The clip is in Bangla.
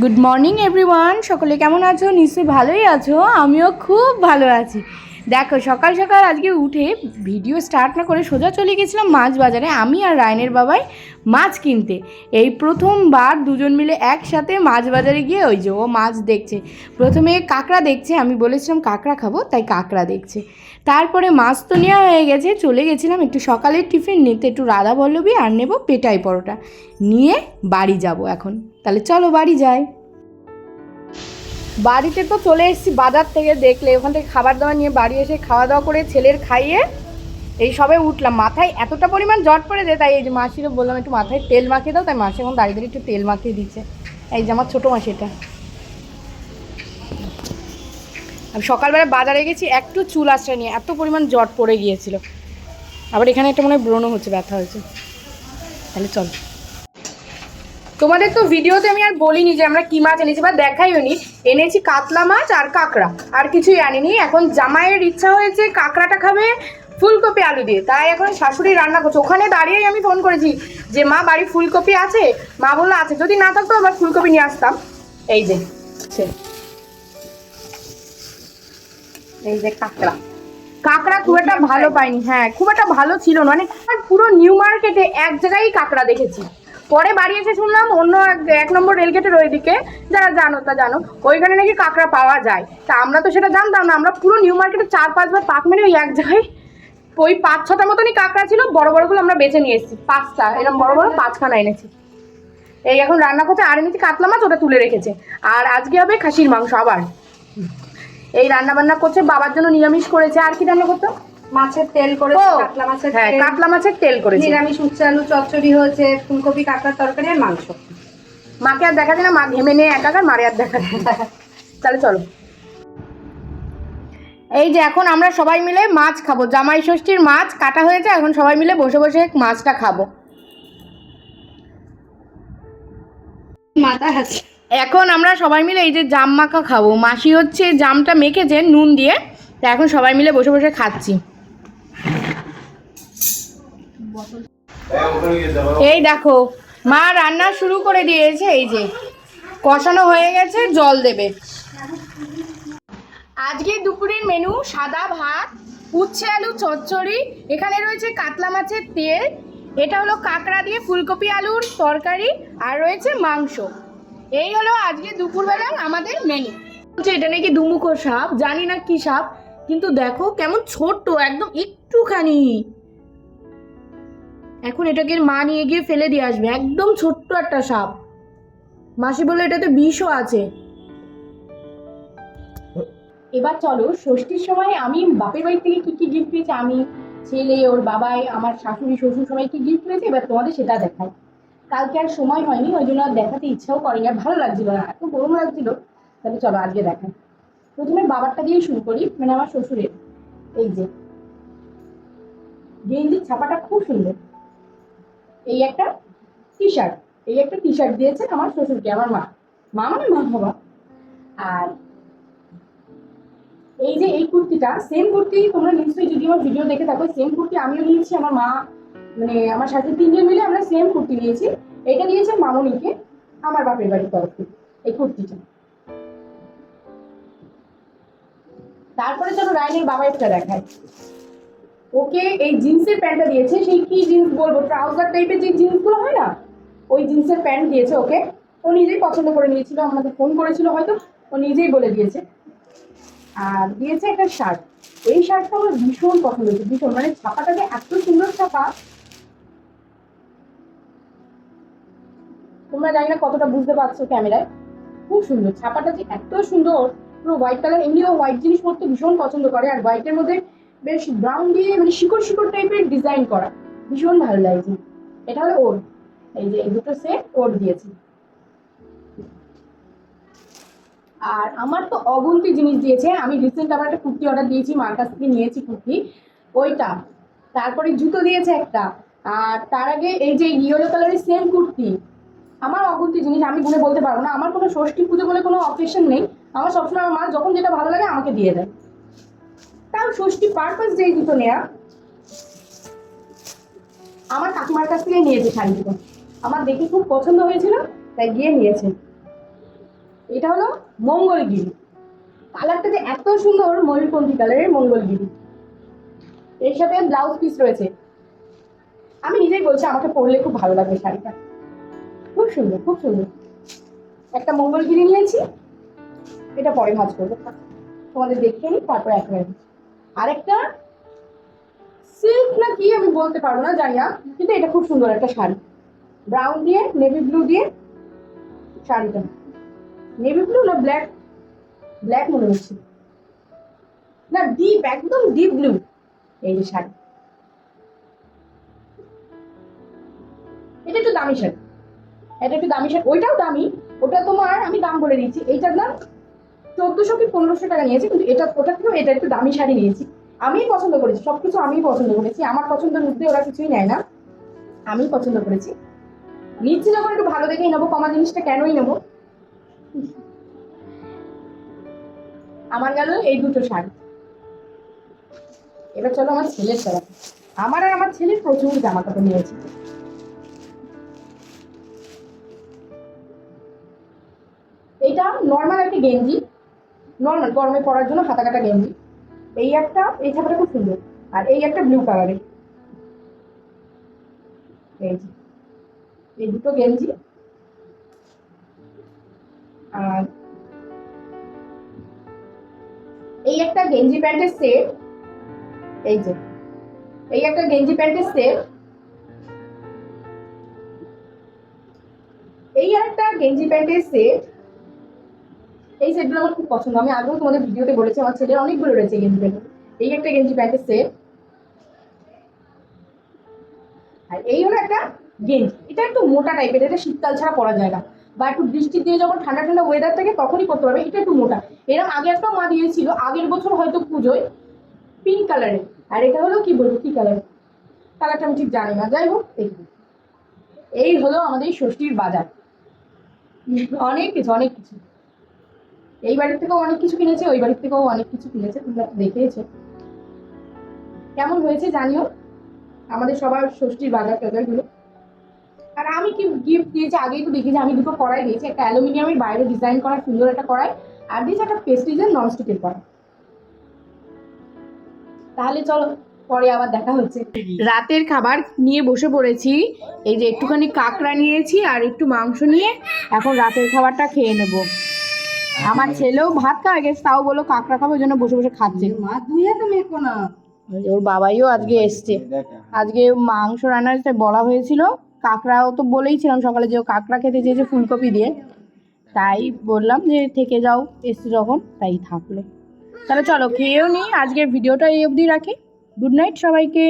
গুড মর্নিং এভরিওয়ান, সকলে কেমন আছো? নিশ্চয়ই ভালোই আছো, আমিও খুব ভালো আছি। দেখো সকাল সকাল আজকে উঠে ভিডিও স্টার্ট না করে সোজা চলে গেছিলাম মাছ বাজারে, আমি আর রায়নের বাবাই মাছ কিনতে। এই প্রথমবার দুজন মিলে একসাথে মাছ বাজারে গিয়ে ওই যে ও মাছ দেখছে। প্রথমে কাঁকড়া দেখছে, আমি বলেছিলাম কাঁকড়া খাবো তাই কাঁকড়া দেখছে। তারপরে মাছ তো নেওয়া হয়ে গেছে, চলে গেছিলাম একটু সকালের টিফিন নিতে, একটু রাধা বল্লভী আর নেবো পেটাই পরোটা নিয়ে বাড়ি যাব এখন। তাহলে চলো বাড়ি যাই। বাড়িতে তো চলে এসেছি বাজার থেকে, দেখলে ওখান থেকে খাবার দাবার নিয়ে বাড়ি এসে খাওয়া দাওয়া করে ছেলের খাইয়ে এই সবে উঠলাম। মাথায় এতটা পরিমাণ জট পড়ে যায়, তাই এই যে মাসিরও বললাম একটু মাথায় তেল মাখিয়ে দাও, তাই মাসি এখন দাঁড়িয়ে দাঁড়িয়ে একটু তেল মাখিয়ে দিচ্ছে। এই যে আমার ছোটো মাসি, এটা আমি সকালবেলা বাজারে গেছি একটু চুল আশ্রয় নিয়ে, এত পরিমাণ জট পড়ে গিয়েছিল। আবার এখানে একটা মনে হয় ব্রণ হচ্ছে, ব্যথা হয়েছে। তাহলে চল, তোমাদের তো ভিডিওতে আমি আর বলিনি যে আমরা কি মাছ এনেছি বা দেখাইও নি। এনেছি কাতলা মাছ আর কাঁকড়া, আর কিছুই আনিনি। এখন জামাইয়ের ইচ্ছা হয়েছে কাঁকড়াটা খাবে ফুলকপি আলু দিয়ে, তাই এখন শাশুড়ি রান্না করছে। ওখানে দাঁড়িয়েই আমি ফোন করেছি যে মা বাড়ি ফুলকপি আছে? মা বললো আছে, যদি না থাকতো আবার ফুলকপি নিয়ে আসতাম। এই যে এই যে কাঁকড়া, কাঁকড়া খুব একটা ভালো পাইনি, হ্যাঁ খুব একটা ভালো ছিল না, মানে পুরো নিউ মার্কেটে এক জায়গায় কাঁকড়া দেখেছি। পরে বাড়ি এসে শুনলাম অন্য এক নম্বর রেলগেটের ওইদিকে, যারা জানো তা জানো, ওইখানে নাকি কাঁকড়া পাওয়া যায়। তা আমরা তো সেটা জানতাম না, আমরা পুরো নিউ মার্কেটে 4-5 বার পাক মেরে ওই এক জায়গায় ওই 5-6টা মতনই কাঁকড়া ছিল, বড় বড়গুলো আমরা বেছে নিয়ে এসেছি। 5টা এরকম বড় বড় 5খানা এনেছি। এই এখন রান্না করছে, আর এনেছি কাতলা মাছ, ওটা তুলে রেখেছে। আর আজকে হবে খাসির মাংস আবার। এই রান্না বান্না করছে, বাবার জন্য নিরামিষ করেছে। আর কি রান্না করতো? মাছের তেল করে, কাতলা মাছের, হ্যাঁ কাতলা মাছের তেল করেছে, নিরামিষ উচ্ছে আলু চচ্চড়ি হয়েছে, ফুলকপি কাঁকড়ার তরকারি আর মাংস। মাকে আর দেখা যায় না, মা ঘেমে নিয়ে একাকার, মারে আর দেখা যায়। তাহলে চলো, এই যে এখন আমরা সবাই মিলে মাছ খাবো। জামাই ষষ্ঠীর মাছ কাটা হয়েছে, এখন সবাই মিলে বসে বসে মাছটা খাবো। মাথা আছে। এখন আমরা সবাই মিলে এই যে জাম মাখা খাবো। মাসি হচ্ছে জামটা মেখেছে নুন দিয়ে, তা এখন সবাই মিলে বসে বসে খাচ্ছি। এই দেখো মা রান্না শুরু করে দিয়েছে, এই যে কষানো হয়ে গেছে, জল দেবে। আজকে দুপুরের মেনু সাদা ভাত, উচ্ছে আলু চচ্চড়ি, এখানে রয়েছে কাতলা মাছের তেল, এটা হলো কাঁকড়া দিয়ে ফুলকপি আলুর তরকারি, আর রয়েছে মাংস। এই হলো আজকে দুপুরবেলা আমাদের মেনু। এটা নাকি দুমুখো সাপ, জানি না কি সাপ, কিন্তু দেখো কেমন ছোট্ট, একদম একটুখানি। এখন এটাকে মা নিয়ে গিয়ে ফেলে দিয়ে আসবে, একদম ছোট্ট একটা সাপ। মাসি বলে এটাতে বিষও আছে। এবার চলো, ষষ্ঠীর সময় আমি বাপের বাড়ি থেকে কি কি গিফট পেয়েছি, আমি, ছেলে, ওর বাবাই, আমার শাশুড়ি শ্বশুর সবাই কি গিফট পেয়েছে, এবার তোমাদের সেটা দেখাই। কালকে আর সময় হয়নি, ওই জন্য আর দেখাতে ইচ্ছাও করেনি, আর ভালো লাগছিল না, এত গরম লাগছিল। তাহলে চলো আজকে দেখাই। প্রথমে বাবারটা দিয়েই শুরু করি, মানে আমার শ্বশুরের। এই যে গেঞ্জির ছাপাটা খুব সুন্দর। এই একটা টি শার্ট, এই একটা টি শার্ট দিয়েছে আমার শ্বশুরকে আমার মা, মা মানে মা বাবা। আর এই যে এই কুর্তিটা, সেম কুর্তি তোমরা নিশ্চয়ই যদি আমার ভিডিও দেখে থাকো, সেম কুর্তি আমিও নিয়েছি, আমার মা মানে আমার সাথে 3জন মিলে আমরা সেম কুর্তি নিয়েছি। এটা নিয়েছে মামনিকে আমার বাপের বাড়ির তরফ থেকে, এই কুর্তিটা। তারপরে চলো রায়নের বাবা একটা দেখায়। ওকে এই জিন্সের প্যান্টটা দিয়েছে, সেই কি জিন্স বলবো, ট্রাউজার টাইপের যে জিন্সগুলো হয় না, ওই জিন্সের প্যান্ট দিয়েছে ওকে। ও নিজেই পছন্দ করে নিয়েছিল, আমাকে ফোন করেছিল হয়তো, ও নিজেই বলে দিয়েছে। আর দিয়েছে একটা শার্ট, এই শার্টটা আমার ভীষণ পছন্দ হয়েছে, ভীষণ, মানে ছাপাটা যে এত সুন্দর ছাপা, তোমরা জানি না কতটা বুঝতে পারছো ক্যামেরায়, খুব সুন্দর ছাপাটা যে এত সুন্দর, পুরো হোয়াইট কালার। এমনিও হোয়াইট জিনিস পরতে ভীষণ পছন্দ করে, আর হোয়াইটের মধ্যে বেশ ব্রাউন দিয়ে মানে শিকড় শিকড় টাইপের ডিজাইন করা, ভীষণ ভালো লাগছে। এটা হলো ওর, এই যে এই দুটো সেট ওর দিয়েছে। আর আমার তো অগুন্তি জিনিস দিয়েছে। আমি রিসেন্ট আবার একটা কুর্তি অর্ডার দিয়েছি, মার কাছ থেকে নিয়েছি কুর্তি, ওইটা। তারপরে জুতো দিয়েছে একটা, আর তার আগে এই যে ইয়েলো কালারের সেম কুর্তি। আমার অগুন্তি জিনিস, আমি গুনে বলতে পারবো না। আমার কোনো ষষ্ঠী পুজো বলে কোনো অকেশন নেই, আমার সবসময় আমার মা যখন যেটা ভালো লাগে আমাকে দিয়ে দেয়। তাও ষষ্ঠী পারপাস যেই জুতো নেয়া, আমার কাকিমার কাছ থেকে নিয়েছে শাড়ি দুটো, আমার দেখে খুব পছন্দ হয়েছিল, তাই গিয়ে নিয়েছে। এটা হলো মঙ্গলগিরি, কালারটা যে এত সুন্দর, ময়ূরপন্থী কালারের মঙ্গলগিরি। এর সাথে ব্লাউজ পিস রয়েছে। আমি নিজেই বলছি আমাকে পরলে খুব ভালো লাগবে শাড়িটা, খুব সুন্দর খুব সুন্দর। একটা মঙ্গলগিরি নিয়েছি, এটা পরে ভাঁজ করবো, তোমাদের দেখিয়ে নিই তারপরে একেবারে। আরেকটা সিল্ক না কি আমি বলতে পারবো না, জানি না, কিন্তু এটা খুব সুন্দর একটা শাড়ি, ব্রাউন দিয়ে নেভি ব্লু দিয়ে শাড়িটা। নেভি ব্লু না ব্ল্যাক, ব্ল্যাক মনে হচ্ছে, না ডিপ, একদম ডিপ ব্লু। এই যে শাড়ি, এটা একটু দামি শাড়ি, এটা একটু দামি শাড়ি, ওইটাও দামি। ওটা তোমার আমি দাম বলে দিচ্ছি, এইটার দাম 1400 কি 1500 টাকা নিয়েছি, কিন্তু এটা ওটা থেকেও এটা একটু দামি শাড়ি নিয়েছি। আমিই পছন্দ করেছি, সবকিছু আমিই পছন্দ করেছি, আমার পছন্দের মধ্যে ওরা কিছুই নেয় না, আমি পছন্দ করেছি। নিচ্ছি যখন একটু ভালো দেখেই নেবো, কমা জিনিসটা কেনই নেবো। আমার গেল এই দুটো শাড়ি। এবার চলো আমার ছেলের শাড়ি। আমার আর আমার ছেলের প্রচুর জামা কাপড় নিয়েছি। এইটা নর্মাল একটা গেঞ্জি, নর্মাল গরমে পরার জন্য হাতা কাটা গেঞ্জি। এই একটা, এই ছাপাটা খুব সুন্দর। আর এই একটা ব্লু কালারের, এই যে এই দুটো গেঞ্জি। আর এই একটা গেঞ্জি প্যান্টের সেট, এই যে এই একটা গেঞ্জি প্যান্টের সেট, এই একটা গেঞ্জি প্যান্টের সেট। এই সেটগুলো আমার খুব পছন্দ, আমি আগেও তোমাদের ভিডিওতে বলেছি, আমার ছেলের অনেকগুলো রয়েছে গেঞ্জি প্যান্ট। এই একটা গেঞ্জি প্যান্টের সেট, আর এই হলো একটা গেঞ্জি। এটা একটু মোটা টাইপের, এটা শীতকাল ছাড়া পরা যায় না, বা একটু বৃষ্টি দিয়ে যখন ঠান্ডা ঠান্ডা ওয়েদার থাকে তখনই পরতে পারবে। এটা একটু মোটা, এরকম আগে একটা মা দিয়েছিল আগের বছর হয়তো পুজোয়, পিঙ্ক কালারের। আর এটা হলো কি বলবো কি কালার, কালারটা আমি ঠিক জানি না, যাই হোক। এই হলো আমাদের ষষ্ঠীর বাজার, অনেক কিছু অনেক কিছু। এই বাড়ির থেকেও অনেক কিছু কিনেছে, ওই বাড়ির থেকেও অনেক কিছু কিনেছে, তোমরা দেখেছো। কেমন হয়েছে জানিও আমাদের সবার ষষ্ঠীর বাজার টাজার গুলো। আর আমি কি গিফট দিয়েছি আগেই তো দেখেছি, আমি দুটো কড়াই দিয়েছি, একটা অ্যালুমিনিয়ামের বাইরে ডিজাইন করা সুন্দর একটা কড়াই, আর দিয়েছি একটা প্রেস্টিজের ননস্টিকের কড়াই। তাহলে চলো পরে আবার দেখা হচ্ছে। রাতের খাবার নিয়ে বসে পড়েছি, এই যে একটুখানি কাঁকড়া নিয়েছি আর একটু মাংস নিয়ে এখন রাতের খাবারটা খেয়ে নেব। আমার ছেলেও ভাত খাওয়া গেছে, তাও বলো কাঁকড়া খাবো, ওই জন্য বসে বসে খাচ্ছে। মা ধুয়ে তো মেখো না। ওর বাবাইও আজকে এসছে, আজকে মাংস রান্নার বলা হয়েছিল, কাঁকড়াও তো বলেইছিলাম সকালে যে ও কাঁকড়া খেতে চেয়েছে ফুলকপি দিয়ে, তাই বললাম যে থেকে যাও, এসছে যখন তাই থাকলো। তাহলে চলো খেয়েও নিই, আজকের ভিডিওটা এই অবধি রাখি। গুড নাইট সবাইকে।